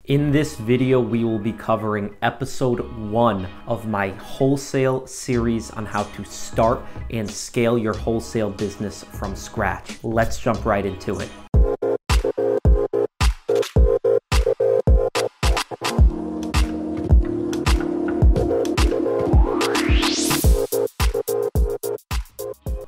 In this video, we will be covering episode 1 of my wholesale series on how to start and scale your wholesale business from scratch. Let's jump right into it.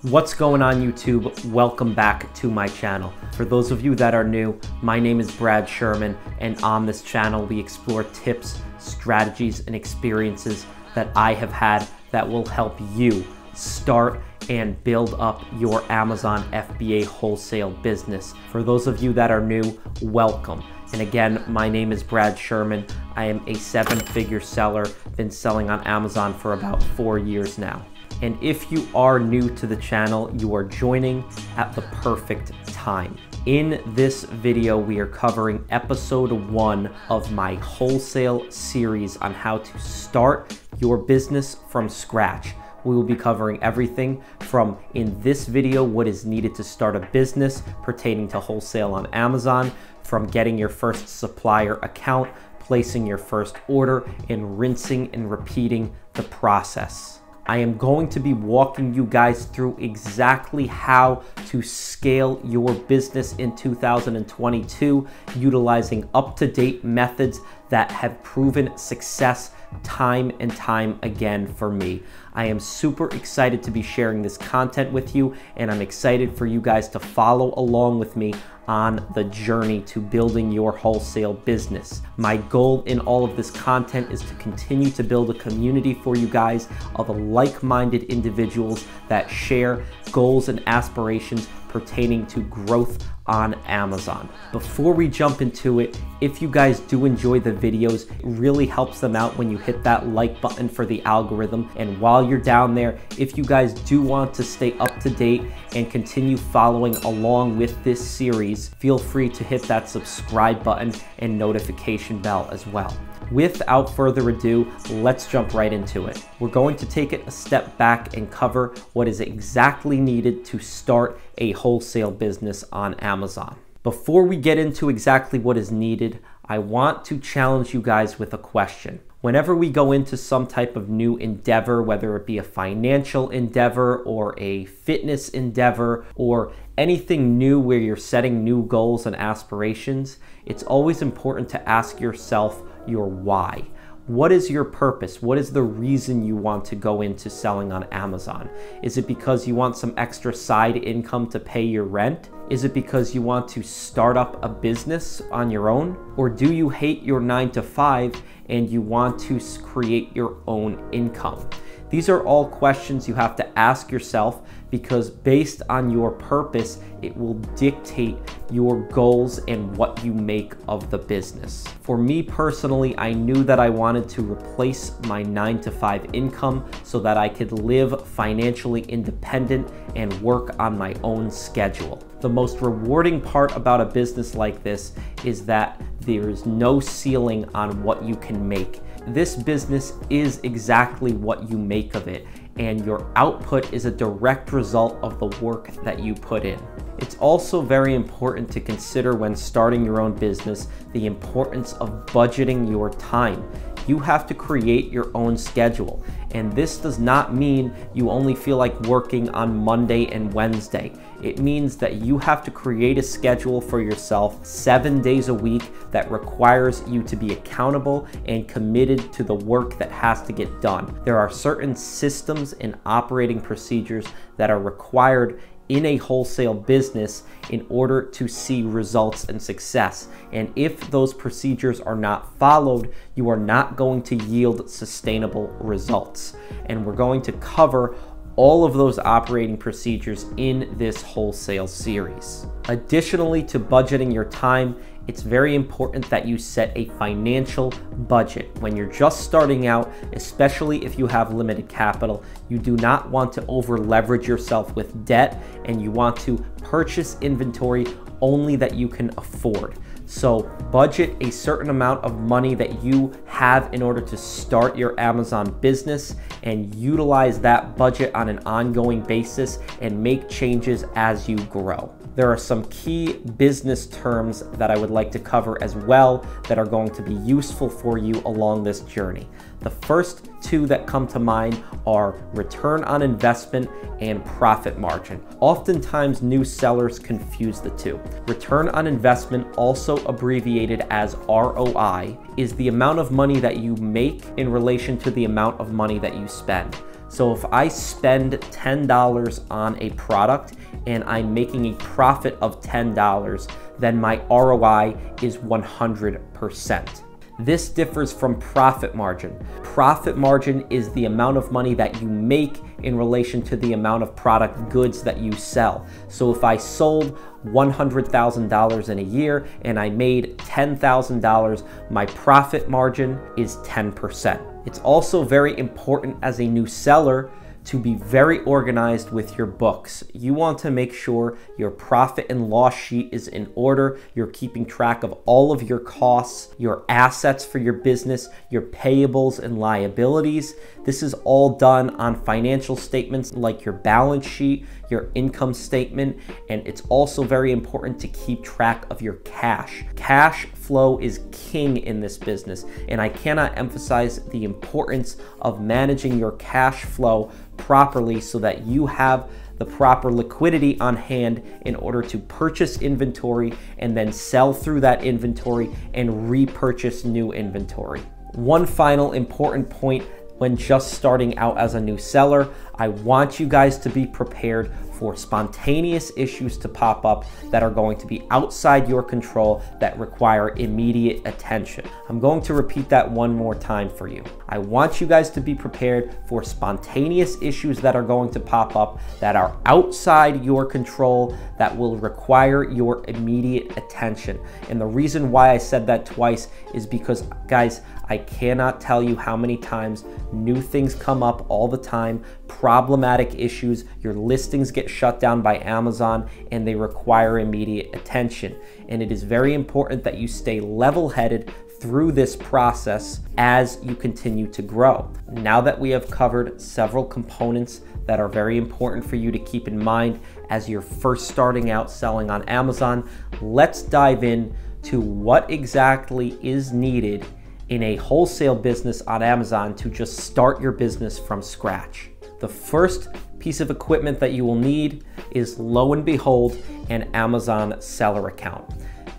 What's going on, YouTube? Welcome back to my channel. For those of you that are new, my name is Brad Sherman, and on this channel we explore tips, strategies, and experiences that I have had that will help you start and build up your Amazon FBA wholesale business. For those of you that are new, welcome. And again, my name is Brad Sherman. I am a 7-figure seller, been selling on Amazon for about 4 years now. And if you are new to the channel, you are joining at the perfect time. In this video, we are covering episode 1 of my wholesale series on how to start your business from scratch. We will be covering everything from, in this video, what is needed to start a business pertaining to wholesale on Amazon, from getting your first supplier account, placing your first order, and rinsing and repeating the process. I am going to be walking you guys through exactly how to scale your business in 2022, utilizing up-to-date methods that have proven success time and time again for me. I am super excited to be sharing this content with you, and I'm excited for you guys to follow along with me on the journey to building your wholesale business. My goal in all of this content is to continue to build a community for you guys of like-minded individuals that share goals and aspirations pertaining to growth on Amazon. Before we jump into it, if you guys do enjoy the videos, it really helps them out when you hit that like button for the algorithm. And while you're down there, if you guys do want to stay up to date and continue following along with this series, feel free to hit that subscribe button and notification bell as well. Without further ado, let's jump right into it. We're going to take it a step back and cover what is exactly needed to start a wholesale business on Amazon. Before we get into exactly what is needed, I want to challenge you guys with a question. Whenever we go into some type of new endeavor, whether it be a financial endeavor or a fitness endeavor or anything new where you're setting new goals and aspirations, it's always important to ask yourself your why. What is your purpose? What is the reason you want to go into selling on Amazon? Is it because you want some extra side income to pay your rent? Is it because you want to start up a business on your own? Or do you hate your 9-to-5 and you want to create your own income? These are all questions you have to ask yourself, because based on your purpose, it will dictate your goals and what you make of the business. For me personally, I knew that I wanted to replace my 9-to-5 income so that I could live financially independent and work on my own schedule. The most rewarding part about a business like this is that there is no ceiling on what you can make. This business is exactly what you make of it, and your output is a direct result of the work that you put in. It's also very important to consider when starting your own business the importance of budgeting your time. You have to create your own schedule, and this does not mean you only feel like working on Monday and Wednesday. It means that you have to create a schedule for yourself 7 days a week that requires you to be accountable and committed to the work that has to get done. There are certain systems and operating procedures that are required in a wholesale business in order to see results and success. And if those procedures are not followed, you are not going to yield sustainable results. And we're going to cover all of those operating procedures in this wholesale series. Additionally to budgeting your time, it's very important that you set a financial budget. When you're just starting out, especially if you have limited capital, you do not want to over leverage yourself with debt, and you want to purchase inventory only that you can afford. So budget a certain amount of money that you have in order to start your Amazon business, and utilize that budget on an ongoing basis and make changes as you grow. there are some key business terms that I would like to cover as well that are going to be useful for you along this journey. The first two that come to mind are return on investment and profit margin. Oftentimes, new sellers confuse the two. Return on investment, also abbreviated as ROI, is the amount of money that you make in relation to the amount of money that you spend. So if I spend $10 on a product and I'm making a profit of $10, then my ROI is 100%. This differs from profit margin. Profit margin is the amount of money that you make in relation to the amount of product goods that you sell. So if I sold $100,000 in a year and I made $10,000, my profit margin is 10%. It's also very important as a new seller to be very organized with your books. You want to make sure your profit and loss sheet is in order. You're keeping track of all of your costs, your assets for your business, your payables and liabilities. This is all done on financial statements like your balance sheet, your income statement, and it's also very important to keep track of your cash. Cash flow is king in this business, and I cannot emphasize the importance of managing your cash flow properly so that you have the proper liquidity on hand in order to purchase inventory and then sell through that inventory and repurchase new inventory. One final important point when just starting out as a new seller, I want you guys to be prepared for spontaneous issues to pop up that are going to be outside your control that require immediate attention. I'm going to repeat that one more time for you. I want you guys to be prepared for spontaneous issues that are going to pop up that are outside your control that will require your immediate attention. And the reason why I said that twice is because, guys, I cannot tell you how many times new things come up all the time, problematic issues, your listings get shut down by Amazon and they require immediate attention. And it is very important that you stay level-headed through this process as you continue to grow. Now that we have covered several components that are very important for you to keep in mind as you're first starting out selling on Amazon, let's dive in to what exactly is needed in a wholesale business on Amazon to just start your business from scratch. The first piece of equipment that you will need is, lo and behold, an Amazon seller account.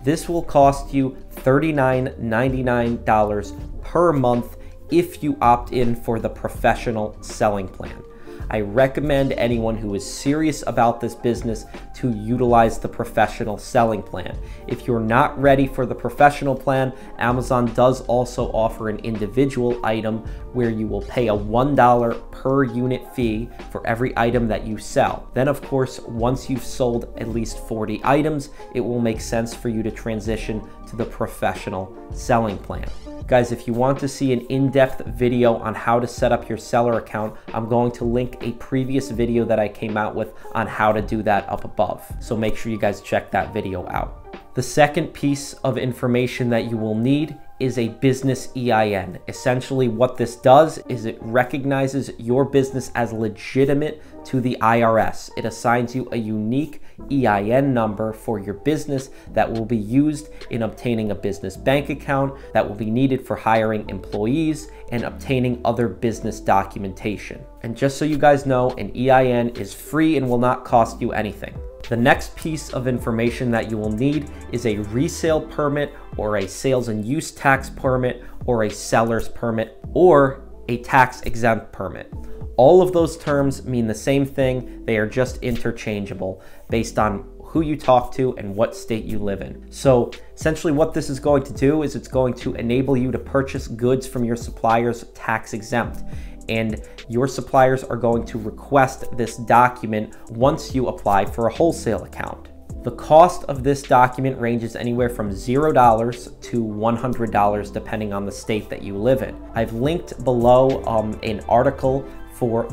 This will cost you $39.99 per month if you opt in for the professional selling plan. I recommend anyone who is serious about this business to utilize the professional selling plan. If you're not ready for the professional plan, Amazon does also offer an individual item where you will pay a $1 per unit fee for every item that you sell. Then, of course, once you've sold at least 40 items, it will make sense for you to transition to the professional selling plan. Guys, if you want to see an in-depth video on how to set up your seller account, I'm going to link a previous video that I came out with on how to do that up above. So make sure you guys check that video out. The second piece of information that you will need is a business EIN. Essentially what this does is it recognizes your business as legitimate to the IRS. It assigns you a unique EIN number for your business that will be used in obtaining a business bank account, that will be needed for hiring employees and obtaining other business documentation. And just so you guys know, an EIN is free and will not cost you anything. The next piece of information that you will need is a resale permit or a sales and use tax permit or a seller's permit or a tax exempt permit. All of those terms mean the same thing. They are just interchangeable based on who you talk to and what state you live in. So essentially what this is going to do is it's going to enable you to purchase goods from your suppliers tax exempt. And your suppliers are going to request this document once you apply for a wholesale account. The cost of this document ranges anywhere from $0 to $100 depending on the state that you live in. I've linked below an article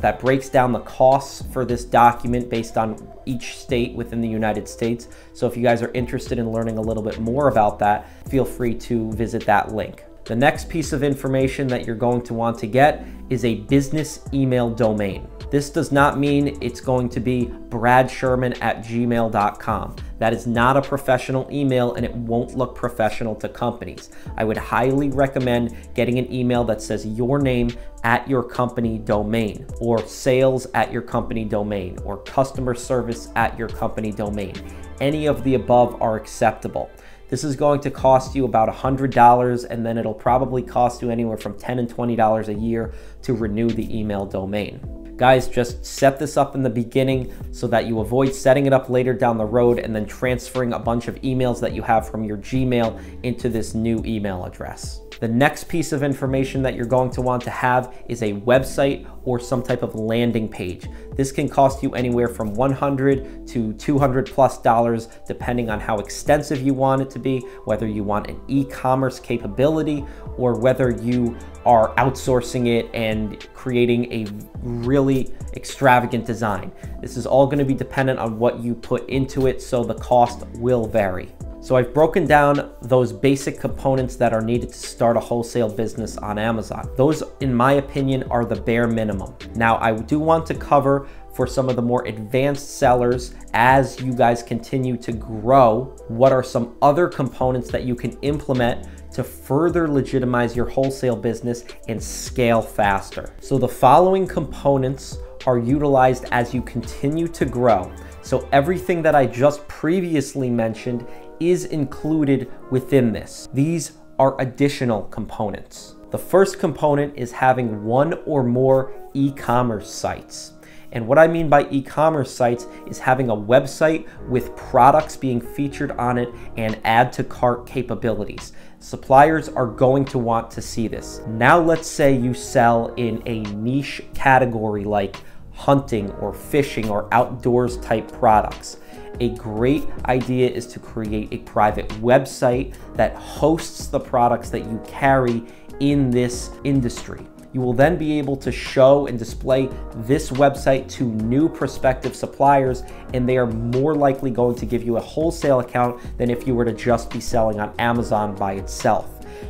that breaks down the costs for this document based on each state within the United States. So if you guys are interested in learning a little bit more about that, feel free to visit that link. The next piece of information that you're going to want to get is a business email domain. This does not mean it's going to be bradsherman@gmail.com. That is not a professional email and it won't look professional to companies. I would highly recommend getting an email that says your name at your company domain, or sales at your company domain, or customer service at your company domain. Any of the above are acceptable. This is going to cost you about $100, and then it'll probably cost you anywhere from $10 and $20 a year to renew the email domain. Guys, just set this up in the beginning so that you avoid setting it up later down the road and then transferring a bunch of emails that you have from your Gmail into this new email address. The next piece of information that you're going to want to have is a website or some type of landing page. This can cost you anywhere from $100 to $200+ depending on how extensive you want it to be, whether you want an e-commerce capability or whether you are outsourcing it and creating a really extravagant design. This is all going to be dependent on what you put into it, so the cost will vary. So I've broken down those basic components that are needed to start a wholesale business on Amazon. Those, in my opinion, are the bare minimum. Now, I do want to cover for some of the more advanced sellers, as you guys continue to grow, what are some other components that you can implement to further legitimize your wholesale business and scale faster. So the following components are utilized as you continue to grow. So everything that I just previously mentioned is included within this. These are additional components. The first component is having one or more e-commerce sites. And what I mean by e-commerce sites is having a website with products being featured on it and add to cart capabilities. Suppliers are going to want to see this. Now let's say you sell in a niche category like hunting or fishing or outdoors type products. A great idea is to create a private website that hosts the products that you carry in this industry. You will then be able to show and display this website to new prospective suppliers, and they are more likely going to give you a wholesale account than if you were to just be selling on Amazon by itself.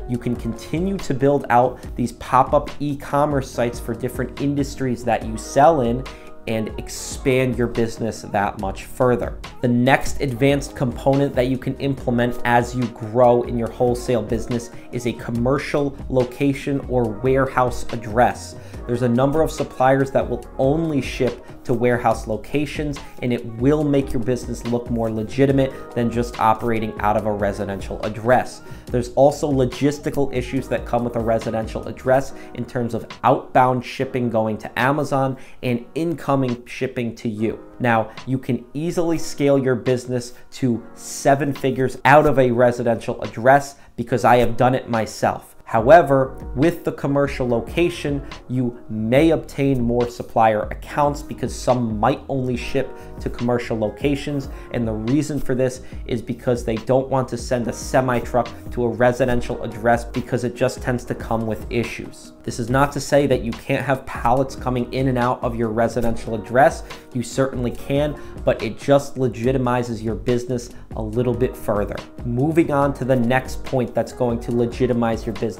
You can continue to build out these pop-up e-commerce sites for different industries that you sell in and expand your business that much further. The next advanced component that you can implement as you grow in your wholesale business is a commercial location or warehouse address. There's a number of suppliers that will only ship to warehouse locations, and it will make your business look more legitimate than just operating out of a residential address. There's also logistical issues that come with a residential address in terms of outbound shipping going to Amazon and incoming shipping to you. Now, you can easily scale your business to 7 figures out of a residential address because I have done it myself. However, with the commercial location, you may obtain more supplier accounts because some might only ship to commercial locations. And the reason for this is because they don't want to send a semi-truck to a residential address because it just tends to come with issues. This is not to say that you can't have pallets coming in and out of your residential address. You certainly can, but it just legitimizes your business a little bit further. Moving on to the next point that's going to legitimize your business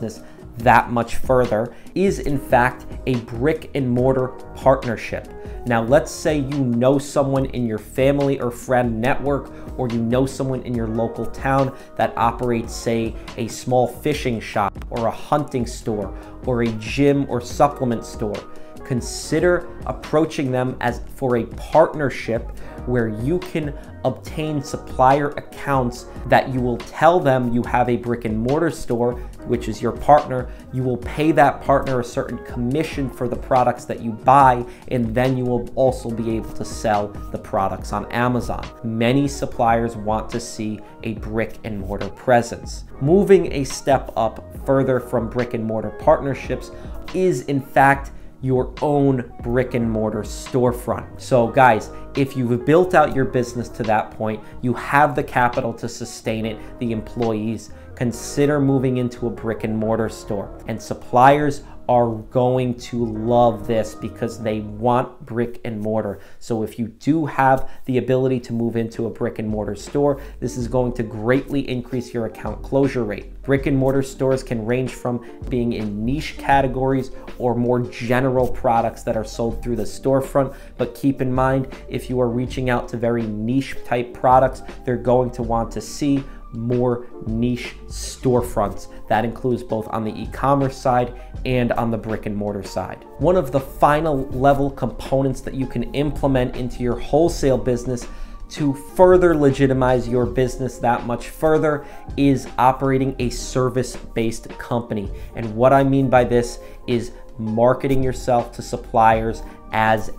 that much further is in fact a brick and mortar partnership. Now let's say you know someone in your family or friend network, or you know someone in your local town that operates, say, a small fishing shop or a hunting store or a gym or supplement store. Consider approaching them as for a partnership where you can obtain supplier accounts that you will tell them you have a brick and mortar store, which is your partner. You will pay that partner a certain commission for the products that you buy, and then you will also be able to sell the products on Amazon. Many suppliers want to see a brick and mortar presence. Moving a step up further from brick and mortar partnerships is in fact your own brick and mortar storefront. So guys, if you've built out your business to that point, you have the capital to sustain it, the employees, consider moving into a brick and mortar store. And suppliers are going to love this because they want brick and mortar. So if you do have the ability to move into a brick and mortar store, this is going to greatly increase your account closure rate. Brick and mortar stores can range from being in niche categories or more general products that are sold through the storefront. But keep in mind, if you are reaching out to very niche type products, they're going to want to see more niche storefronts. That includes both on the e-commerce side and on the brick and mortar side. One of the final level components that you can implement into your wholesale business to further legitimize your business that much further is operating a service-based company. And what I mean by this is marketing yourself to suppliers as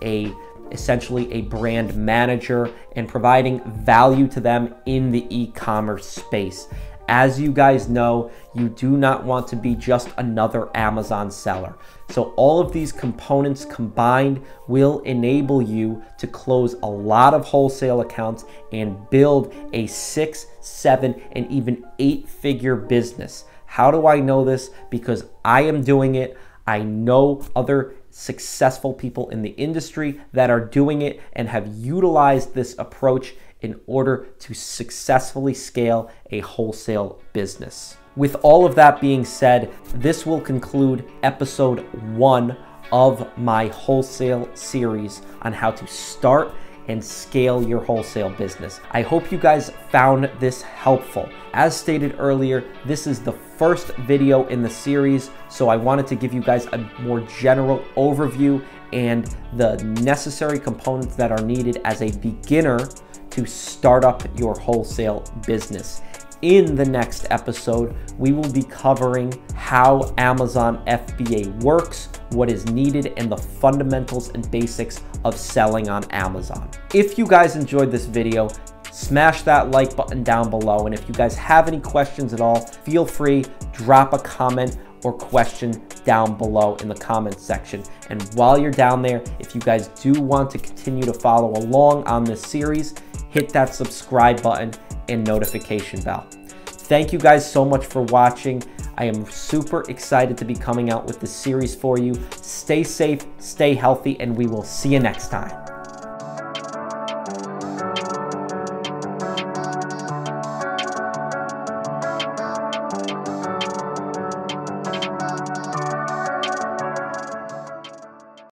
essentially a brand manager and providing value to them in the e-commerce space. As you guys know, you do not want to be just another Amazon seller. So all of these components combined will enable you to close a lot of wholesale accounts and build a 6, 7, and even 8-figure business. How do I know this? Because I am doing it. I know other successful people in the industry that are doing it and have utilized this approach in order to successfully scale a wholesale business. With all of that being said, this will conclude episode 1 of my wholesale series on how to start and scale your wholesale business. I hope you guys found this helpful. As stated earlier, this is the first video in the series, so I wanted to give you guys a more general overview and the necessary components that are needed as a beginner to start up your wholesale business. In the next episode, we will be covering how Amazon FBA works, what is needed, and the fundamentals and basics of selling on Amazon. If you guys enjoyed this video, smash that like button down below. And if you guys have any questions at all, feel free, drop a comment or question down below in the comments section. And while you're down there, if you guys do want to continue to follow along on this series, hit that subscribe button and notification bell. Thank you guys so much for watching. I am super excited to be coming out with this series for you. Stay safe, stay healthy, and we will see you next time.